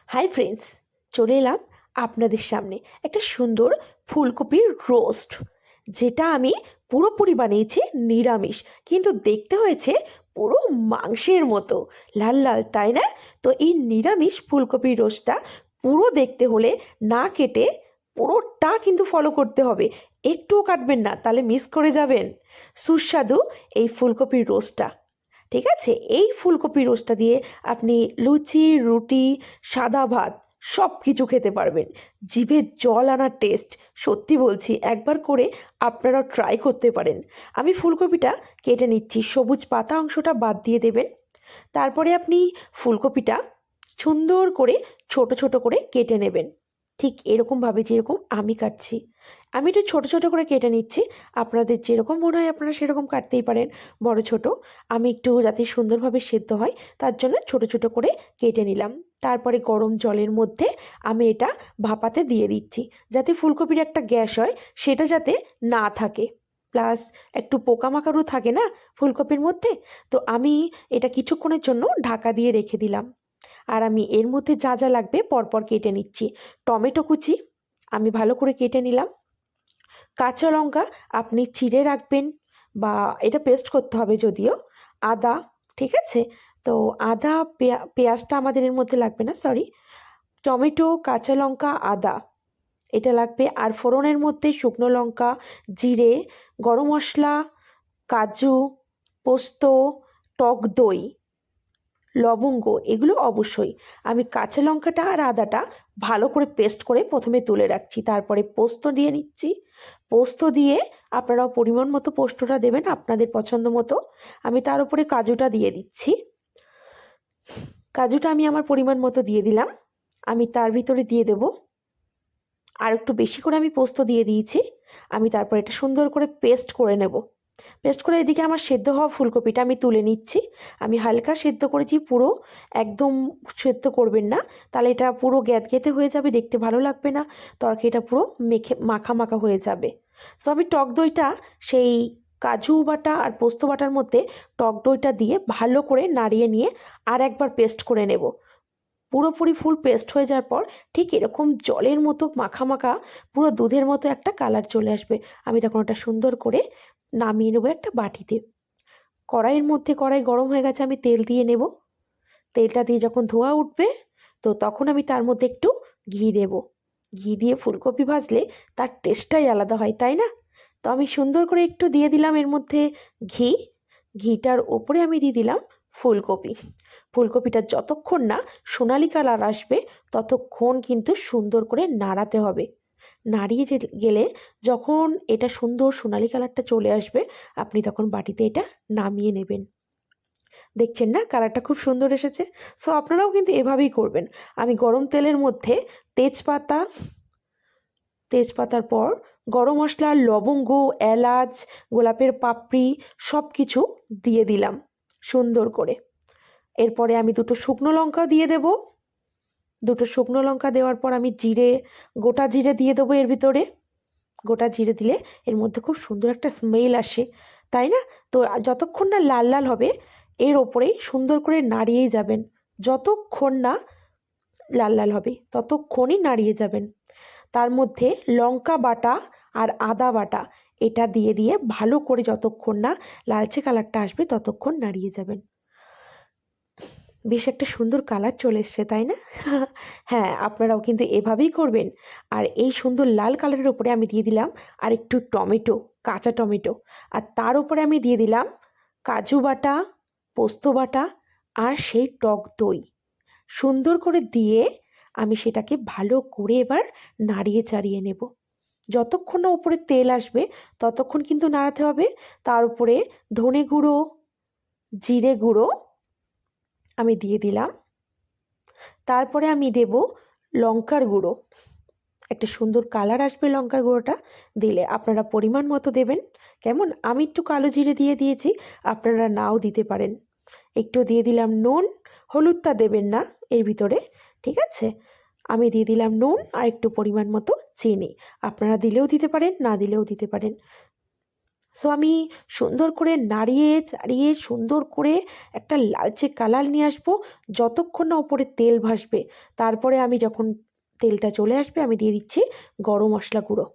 Hi friends, চলে এলাম আপনাদের সামনে একটা সুন্দর ফুলকপির রোস্ট, যেটা আমি পুরোপুরি বানিয়েছি নিরামিষ, কিন্তু দেখতে হয়েছে পুরো মাংসের মতো লাল লাল, তাই না? তো এই নিরামিষ ফুলকপির রোস্টটা পুরো দেখতে হলে না কেটে পুরোটা কিন্তু ফলো করতে হবে, একটুও কাটবেন না, তাহলে মিস করে যাবেন সুস্বাদু এই ফুলকপির রোস্টটা। ঠিক আছে, এই ফুলকপি রোস্টটা দিয়ে আপনি লুচি, রুটি, সাদা ভাত সব কিছু খেতে পারবেন। জিভে জল আনার টেস্ট, সত্যি বলছি, একবার করে আপনারাও ট্রাই করতে পারেন। আমি ফুলকপিটা কেটে নিচ্ছি, সবুজ পাতা অংশটা বাদ দিয়ে দেবেন। তারপরে আপনি ফুলকপিটা সুন্দর করে ছোট ছোট করে কেটে নেবেন, ঠিক এরকমভাবে যেরকম আমি কাটছি। আমি একটু ছোট ছোট করে কেটে নিচ্ছি, আপনাদের যেরকম মনে হয় আপনারা সেরকম কাটতেই পারেন, বড় ছোট। আমি একটু যাতে সুন্দরভাবে সেদ্ধ হয় তার জন্য ছোট ছোট করে কেটে নিলাম। তারপরে গরম জলের মধ্যে আমি এটা ভাপাতে দিয়ে দিচ্ছি, যাতে ফুলকপির একটা গ্যাস হয় সেটা যাতে না থাকে, প্লাস একটু পোকামাকড়ও থাকে না ফুলকপির মধ্যে। তো আমি এটা কিছুক্ষণের জন্য ঢাকা দিয়ে রেখে দিলাম। আর আমি এর মধ্যে যা যা লাগবে পরপর কেটে নিচ্ছি। টমেটো কুচি আমি ভালো করে কেটে নিলাম। কাঁচা লঙ্কা আপনি চিড়ে রাখবেন, বা এটা পেস্ট করতে হবে যদিও। আদা, ঠিক আছে? তো আদা, পেঁয়াজটা আমাদের এর মধ্যে লাগবে না, সরি। টমেটো, কাঁচা লঙ্কা, আদা এটা লাগবে। আর ফোড়নের মধ্যে শুকনো লঙ্কা, জিরে, গরম মশলা, কাজু, পোস্ত, টক দই, লবঙ্গ, এগুলো অবশ্যই। আমি কাঁচা লঙ্কাটা আর আদাটা ভালো করে পেস্ট করে প্রথমে তুলে রাখছি, তারপরে পোস্ত দিয়ে নিচ্ছি। পোস্ত দিয়ে আপনারাও পরিমাণ মতো পোস্তটা দেবেন আপনাদের পছন্দ মতো। আমি তার উপরে কাজুটা দিয়ে দিচ্ছি। কাজুটা আমি আমার পরিমাণ মতো দিয়ে দিলাম। আমি তার ভিতরে দিয়ে দেব আর একটু বেশি করে আমি পোস্ত দিয়ে দিয়েছি। আমি তারপর এটা সুন্দর করে পেস্ট করে নেব। পেস্ট করে এদিকে আমার সেদ্ধ হওয়া ফুলকপিটা আমি তুলে নিচ্ছি। আমি হালকা সেদ্ধ করেছি, পুরো একদম সেদ্ধ করবেন না, তাহলে এটা পুরো গ্যাদগেদে হয়ে যাবে, দেখতে ভালো লাগবে না, তরকারিটা পুরো মেখে মাখা মাখা হয়ে যাবে। সো আমি টক দইটা সেই কাজু বাটা আর পোস্ত বাটার মধ্যে টক দইটা দিয়ে ভালো করে নাড়িয়ে নিয়ে আর একবার পেস্ট করে নেব। পুরোপুরি ফুল পেস্ট হয়ে যাওয়ার পর ঠিক এরকম জলের মতো মাখা মাখা, পুরো দুধের মতো একটা কালার চলে আসবে। আমি তখন ওটা সুন্দর করে নামিয়ে নেবো একটা বাটিতে। কড়াইয়ের মধ্যে, কড়াই গরম হয়ে গেছে, আমি তেল দিয়ে নেব। তেলটা দিয়ে যখন ধোঁয়া উঠবে, তো তখন আমি তার মধ্যে একটু ঘি দেব। ঘি দিয়ে ফুলকপি ভাজলে তার টেস্টটাই আলাদা হয়, তাই না? তো আমি সুন্দর করে একটু দিয়ে দিলাম এর মধ্যে ঘি। ঘিটার ওপরে আমি দিয়ে দিলাম ফুলকপি। ফুলকপিটা যতক্ষণ না সোনালি কালার আসবে ততক্ষণ কিন্তু সুন্দর করে নাড়াতে হবে। নাড়িয়ে গেলে যখন এটা সুন্দর সোনালি কালারটা চলে আসবে, আপনি তখন বাটিতে এটা নামিয়ে নেবেন। দেখছেন না কালারটা খুব সুন্দর এসেছে? সো আপনারাও কিন্তু এভাবেই করবেন। আমি গরম তেলের মধ্যে তেজপাতা, তেজপাতার পর গরম মশলা, লবঙ্গ, এলাচ, গোলাপের পাপড়ি সব কিছু দিয়ে দিলাম সুন্দর করে। এরপরে আমি দুটো শুকনো লঙ্কা দিয়ে দেব। দুটো শুকনো লঙ্কা দেওয়ার পর আমি জিরে, গোটা জিরে দিয়ে দেবো এর ভিতরে। গোটা জিরে দিলে এর মধ্যে খুব সুন্দর একটা স্মেল আসে, তাই না? তো যতক্ষণ না লাল লাল হবে এর ওপরেই সুন্দর করে নাড়িয়েই যাবেন। যতক্ষণ না লাল লাল হবে ততক্ষণই নাড়িয়ে যাবেন। তার মধ্যে লঙ্কা বাটা আর আদা বাটা এটা দিয়ে দিয়ে ভালো করে যতক্ষণ না লালচে কালারটা আসবে ততক্ষণ নাড়িয়ে যাবেন। বেশ একটা সুন্দর কালার চলে এসছে, তাই না? হ্যাঁ, আপনারাও কিন্তু এভাবেই করবেন। আর এই সুন্দর লাল কালারের উপরে আমি দিয়ে দিলাম আর একটু টমেটো, কাঁচা টমেটো। আর তার উপরে আমি দিয়ে দিলাম কাজু বাটা, পোস্ত বাটা আর সেই টক দই। সুন্দর করে দিয়ে আমি সেটাকে ভালো করে এবার নাড়িয়ে চাড়িয়ে নেব। যতক্ষণ না উপরে তেল আসবে ততক্ষণ কিন্তু নাড়াতে হবে। তার উপরে ধনে গুঁড়ো, জিরে গুঁড়ো আমি দিয়ে দিলাম। তারপরে আমি দেব লঙ্কার গুঁড়ো। একটা সুন্দর কালার আসবে লঙ্কার গুঁড়োটা দিলে, আপনারা পরিমাণ মতো দেবেন। কেমন, আমি একটু কালো জিরে দিয়ে দিয়েছি, আপনারা নাও দিতে পারেন। একটু দিয়ে দিলাম নুন। হলুদটা দেবেন না এর ভিতরে, ঠিক আছে? আমি দিয়ে দিলাম নুন আর একটু পরিমাণ মতো চিনি। আপনারা দিলেও দিতে পারেন, না দিলেও দিতে পারেন। সো আমি সুন্দর করে নাড়িয়ে চাড়িয়ে সুন্দর করে একটা লালচে কালার নিয়ে আসবো, যতক্ষণ না ওপরে তেল ভাসবে। তারপরে আমি যখন তেলটা চলে আসবে আমি দিয়ে দিচ্ছি গরম মশলা গুঁড়ো।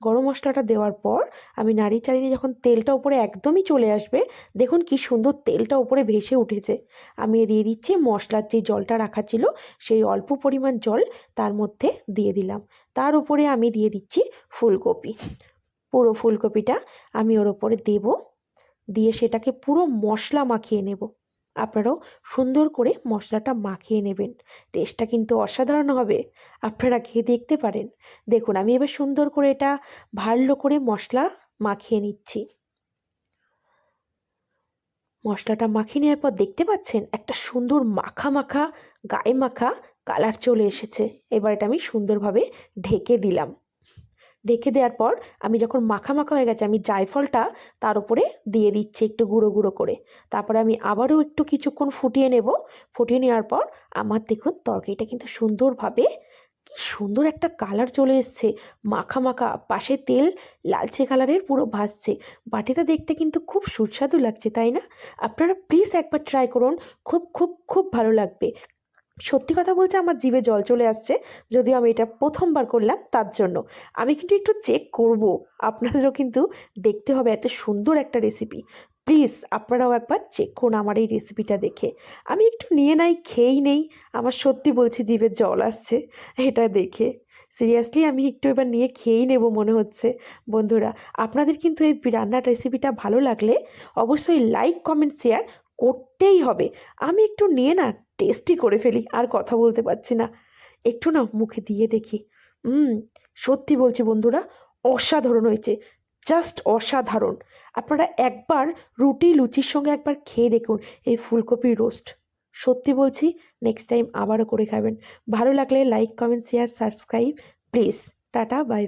গরম মশলাটা দেওয়ার পর আমি নাড়িয়ে চাড়িয়ে যখন তেলটা উপরে একদমই চলে আসবে, দেখুন কি সুন্দর তেলটা উপরে ভেসে উঠেছে, আমি দিয়ে দিচ্ছি মশলার যে জলটা রাখা ছিল সেই অল্প পরিমাণ জল তার মধ্যে দিয়ে দিলাম। তার উপরে আমি দিয়ে দিচ্ছি ফুলকপি। পুরো ফুলকপিটা আমি ওর ওপরে দেব, দিয়ে সেটাকে পুরো মশলা মাখিয়ে নেব। আপনারাও সুন্দর করে মশলাটা মাখিয়ে নেবেন, টেস্টটা কিন্তু অসাধারণ হবে, আপনারা খেয়ে দেখতে পারেন। দেখুন আমি এবার সুন্দর করে এটা ভালো করে মশলা মাখিয়ে নিচ্ছি। মশলাটা মাখিয়ে নেওয়ার পর দেখতে পাচ্ছেন একটা সুন্দর মাখা মাখা গায়ে মাখা কালার চলে এসেছে। এবার এটা আমি সুন্দরভাবে ঢেকে দিলাম। ঢেকে দেওয়ার পর আমি যখন মাখা মাখা হয়ে গেছে, আমি জায়ফলটা তার উপরে দিয়ে দিচ্ছি একটু গুঁড়ো গুঁড়ো করে। তারপরে আমি আবারও একটু কিছুক্ষণ ফুটিয়ে নেব। ফুটিয়ে নেওয়ার পর আমার দেখুন তরকারিটা কিন্তু সুন্দরভাবে, কি সুন্দর একটা কালার চলে এসছে, মাখা মাখা, পাশে তেল লালচে কালারের পুরো ভাসছে। বাটিটা দেখতে কিন্তু খুব সুস্বাদু লাগছে, তাই না? আপনারা প্লিজ একবার ট্রাই করুন, খুব খুব খুব ভালো লাগবে। সত্যি কথা বলতে আমার জিভে জল চলে আসছে, যদিও আমি এটা প্রথমবার করলাম তার জন্য। আমি কিন্তু একটু চেক করব, আপনাদেরও কিন্তু দেখতে হবে, এত সুন্দর একটা রেসিপি। প্লিজ আপনারাও একবার চেক করুন আমার এই রেসিপিটা দেখে। আমি একটু নিয়ে নাই, খেয়েই নেই, আমার সত্যি বলছি জিভে জল আসছে এটা দেখে। সিরিয়াসলি আমি একটু এবার নিয়ে খেয়েই নেব মনে হচ্ছে। বন্ধুরা, আপনাদের কিন্তু এই রান্নার রেসিপিটা ভালো লাগলে অবশ্যই লাইক কমেন্ট শেয়ার করতেই হবে। আমি একটু নিয়ে না টেস্টই করে ফেলি, আর কথা বলতে পারছি না, একটু না মুখে দিয়ে দেখি। হুম, সত্যি বলছি বন্ধুরা, অসাধারণ হয়েছে, জাস্ট অসাধারণ। আপনারা একবার রুটি লুচির সঙ্গে একবার খেয়ে দেখুন এই ফুলকপির রোস্ট। সত্যি বলছি, নেক্সট টাইম আবারও করে খাবেন। ভালো লাগলে like comment share subscribe please. Tata bye.